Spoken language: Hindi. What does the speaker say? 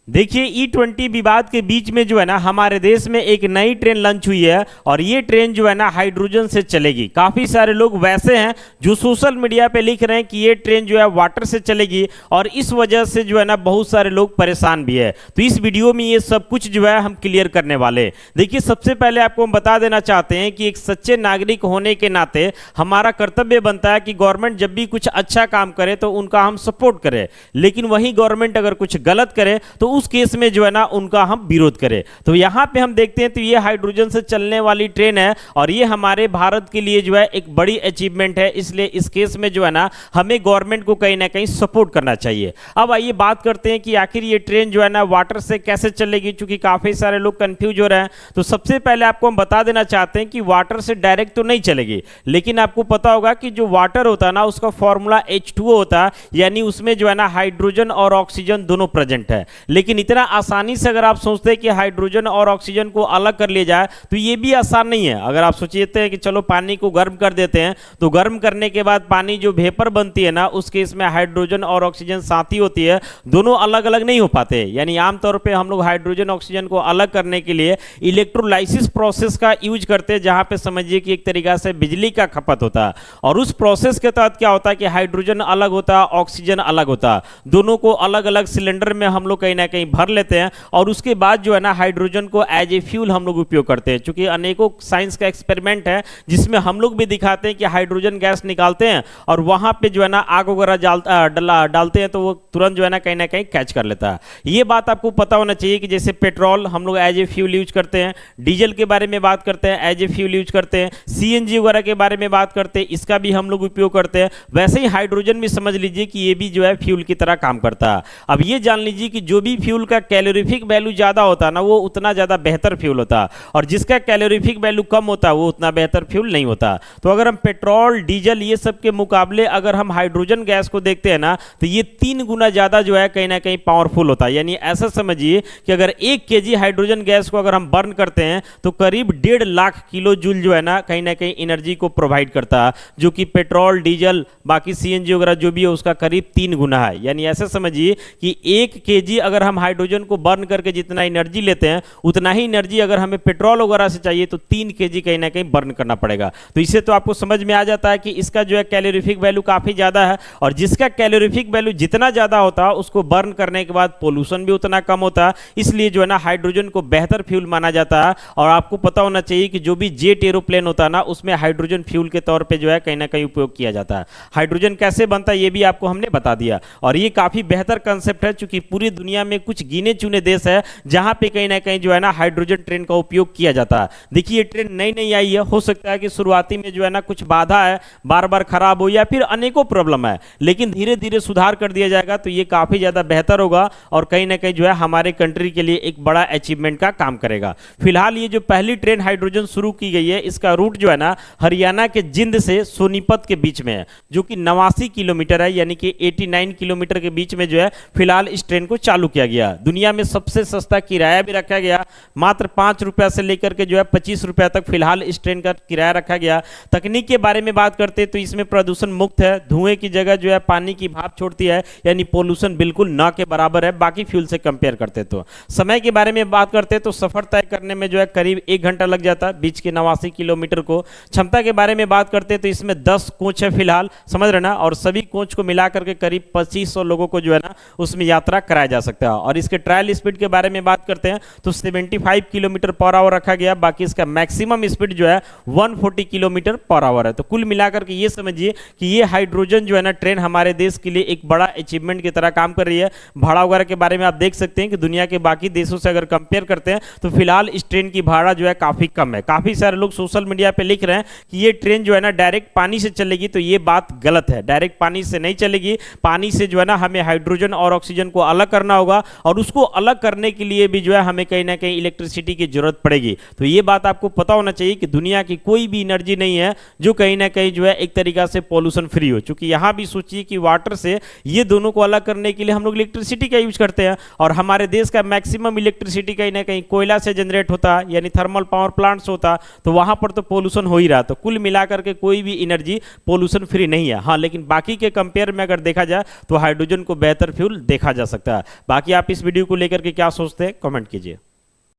देखिए E20 विवाद के बीच में जो है ना हमारे देश में एक नई ट्रेन लॉन्च हुई है और ये ट्रेन जो है ना हाइड्रोजन से चलेगी। काफ़ी सारे लोग वैसे हैं जो सोशल मीडिया पे लिख रहे हैं कि ये ट्रेन जो है वाटर से चलेगी और इस वजह से जो है ना बहुत सारे लोग परेशान भी है। तो इस वीडियो में ये सब कुछ जो है हम क्लियर करने वाले हैं। देखिए, सबसे पहले आपको हम बता देना चाहते हैं कि एक सच्चे नागरिक होने के नाते हमारा कर्तव्य बनता है कि गवर्नमेंट जब भी कुछ अच्छा काम करे तो उनका हम सपोर्ट करें, लेकिन वही गवर्नमेंट अगर कुछ गलत करे तो उस केस में जो है ना उनका हम विरोध करें। तो यहां पे हम देखते हैं तो ये हाइड्रोजन से चलने वाली ट्रेन है और ये हमारे भारत के लिए जो है एक बड़ी अचीवमेंट है, इसलिए इस केस में जो है ना हमें गवर्नमेंट को कहीं ना कहीं सपोर्ट करना चाहिए। अब आइए बात करते हैं कि आखिर ये ट्रेन जो है ना वाटर से कैसे चलेगी, चूंकि काफी सारे लोग कंफ्यूज हो रहे हैं। तो सबसे पहले आपको हम बता देना चाहते हैं कि वाटर से डायरेक्ट तो नहीं चलेगी, लेकिन आपको पता होगा कि जो वाटर होता है ना उसका फॉर्मूला H2O होता है, यानी उसमें जो है ना हाइड्रोजन और ऑक्सीजन दोनों प्रेजेंट है। लेकिन इतना आसानी से अगर आप सोचते हैं कि हाइड्रोजन और ऑक्सीजन को अलग कर लिया जाए तो ये भी आसान नहीं है। अगर आप सोचते हैं कि चलो पानी को गर्म कर देते हैं तो गर्म करने के बाद पानी जो वेपर बनती है ना उस केस में हाइड्रोजन और ऑक्सीजन साथ ही होती है, दोनों अलग अलग नहीं हो पाते। यानी आमतौर पर हम लोग हाइड्रोजन ऑक्सीजन को अलग करने के लिए इलेक्ट्रोलाइसिस प्रोसेस का यूज करते हैं, जहां पे समझिए कि एक तरीका से बिजली का खपत होता है और उस प्रोसेस के तहत क्या होता है कि हाइड्रोजन अलग होता है, ऑक्सीजन अलग होता है, दोनों को अलग अलग सिलेंडर में हम लोग कहीं ना कहीं भर लेते हैं और उसके बाद जो है ना हाइड्रोजन को एज ए फ्यूल हम लोग उपयोग करते हैं। क्योंकि अनेकों साइंस का एक्सपेरिमेंट है जिसमें हम लोग भी दिखाते हैं कि हाइड्रोजन गैस निकालते हैं और वहां पे जो है ना आग वगैरह डालते हैं तो वो तुरंत जो है ना कहीं कैच कर लेता है। ये बात आपको पता होना चाहिए कि जैसे पेट्रोल हम लोग एज ए फ्यूल यूज करते हैं, डीजल के बारे में बात करते हैं एज ए फ्यूल यूज करते हैं, CNG वगैरह के बारे में बात करते हैं, इसका भी हम लोग उपयोग करते हैं। वैसे ही हाइड्रोजन भी समझ लीजिए कि ये भी जो है फ्यूल की तरह काम करता है। अब ये जान लीजिए कि जो भी फ्यूल का कैलोरीफिक वैल्यू ज्यादा होता है ना वो उतना ज्यादा बेहतर फ्यूल होता है और जिसका कैलोरीफिक वैल्यू कम होता है वो उतना बेहतर फ्यूल नहीं होता। तो अगर हम पेट्रोल डीजल ये सब के मुकाबले अगर हम हाइड्रोजन गैस को देखते हैं ना तो ये 3 गुना ज्यादा जो है कहीं ना कहीं पावरफुल होता है। यानी ऐसा समझिए कि अगर 1 kg हाइड्रोजन गैस को अगर हम बर्न करते हैं तो करीब 1.5 लाख किलो जूल जो है ना कहीं एनर्जी को प्रोवाइड करता है, जो कि पेट्रोल डीजल बाकी CNG वगैरह जो भी है उसका करीब 3 गुना है। यानी ऐसा समझिए कि 1 kg अगर हम हाइड्रोजन को बर्न करके जितना एनर्जी लेते हैं उतना ही एनर्जी अगर हमें पेट्रोल वगैरह से चाहिए तो 3 kg कहीं ना कहीं बर्न करना पड़ेगा। तो इससे तो आपको समझ में आ जाता है कि इसका जो है कैलोरीफिक वैल्यू काफी ज्यादा है और जिसका कैलोरीफिक वैल्यू जितना ज्यादा होता है उसको बर्न करने के बाद पोल्यूशन भी उतना कम होता है, इसलिए जो है ना हाइड्रोजन को बेहतर फ्यूल माना जाता है। और आपको पता होना चाहिए कि जो भी जेट एरोप्लेन होता है ना उसमें हाइड्रोजन फ्यूल के तौर पे जो है कहीं ना कहीं उपयोग किया जाता है। हाइड्रोजन कैसे बनता है ये भी आपको हमने बता दिया और ये काफी बेहतर कंसेप्ट है, क्योंकि पूरी दुनिया में कुछ गिने चुने देश है जहां पे कहीं ना कहीं जो है ना हाइड्रोजन ट्रेन का उपयोग किया जाता है। देखिए, ये ट्रेन नई नई आई है, हो सकता है कि शुरुआती में जो है ना कुछ बाधा है, बार बार खराब हो या फिर अनेकों प्रॉब्लम है, लेकिन धीरे धीरे सुधार कर दिया जाएगा तो ये काफी ज्यादा बेहतर होगा और कहीं ना कहीं जो है हमारे कंट्री के लिए एक बड़ा अचीवमेंट का काम करेगा। फिलहाल ये जो पहली ट्रेन हाइड्रोजन शुरू की गई है इसका रूट जो है ना हरियाणा के जिंद से सोनीपत के बीच में है, जो कि 89 किलोमीटर है, यानी कि 89 किलोमीटर के बीच में जो है फिलहाल इस ट्रेन को चालू किया गया। दुनिया में सबसे सस्ता किराया भी रखा गया, मात्र 5 रुपया से लेकर के जो है 25 रुपया तक फिलहाल इस ट्रेन का किराया रखा गया। तकनीक के बारे में बात करते हैं तो इसमें प्रदूषण मुक्त है, धुएं की जगह जो है पानी की भाप छोड़ती है, यानी पोल्यूशन बिल्कुल ना के बराबर है बाकी फ्यूल से कंपेयर करते। तो समय के बारे में बात करते हैं तो सफर तय करने में जो है करीब 1 घंटा लग जाता है बीच के 89 किलोमीटर को। क्षमता के बारे में बात करते हैं तो इसमें 10 कोच है फिलहाल, समझ रहे ना, और सभी कोच को मिलाकर के करीब 2500 लोगों को जो है ना उसमें यात्रा कराया जा सकता है। और इसके ट्रायल स्पीड के बारे में बात करते हैं तो 75 किलोमीटर पर आवर रखा गया, बाकी इसका मैक्सिमम स्पीड जो है 140 किलोमीटर पर आवर है। तो कुल मिलाकर के ये समझिए कि ये हाइड्रोजन जो है ना ट्रेन हमारे देश के लिए एक बड़ा अचीवमेंट की तरह काम कर रही है। भाड़ा वगैरह के बारे में आप देख सकते हैं कि दुनिया के बाकी देशों से अगर कंपेयर करते हैं तो फिलहाल इस ट्रेन की भाड़ा जो है काफी कम है। काफी सारे लोग सोशल मीडिया पे लिख रहे हैं कि ये ट्रेन जो है ना डायरेक्ट पानी से चलेगी, तो ये बात गलत है। डायरेक्ट पानी से नहीं चलेगी, पानी से जो है ना हमें हाइड्रोजन और ऑक्सीजन को अलग करना होगा और उसको अलग करने के लिए भी जो है हमें कहीं ना कहीं इलेक्ट्रिसिटी की जरूरत पड़ेगी। तो ये बात आपको पता होना चाहिए कि दुनिया की कोई भी एनर्जी नहीं है जो कहीं ना कहीं जो है एक तरीका से पॉल्यूशन फ्री हो, क्योंकि यहां भी सोचिए कि वाटर से ये दोनों को अलग करने के लिए हम लोग इलेक्ट्रिसिटी का यूज करते हैं और हमारे देश का मैक्सिमम इलेक्ट्रिसिटी कहीं ना कहीं कोयला से जनरेट होता है, यानी थर्मल पावर प्लांट्स होता, तो वहां पर तो पोल्यूशन हो ही रहा। तो कुल मिलाकर के कोई भी एनर्जी पोल्यूशन फ्री नहीं है। हाँ, लेकिन बाकी के कंपेयर में अगर देखा जाए तो हाइड्रोजन को बेहतर फ्यूल देखा जा सकता है। बाकी आप इस वीडियो को लेकर के क्या सोचते हैं, कमेंट कीजिए।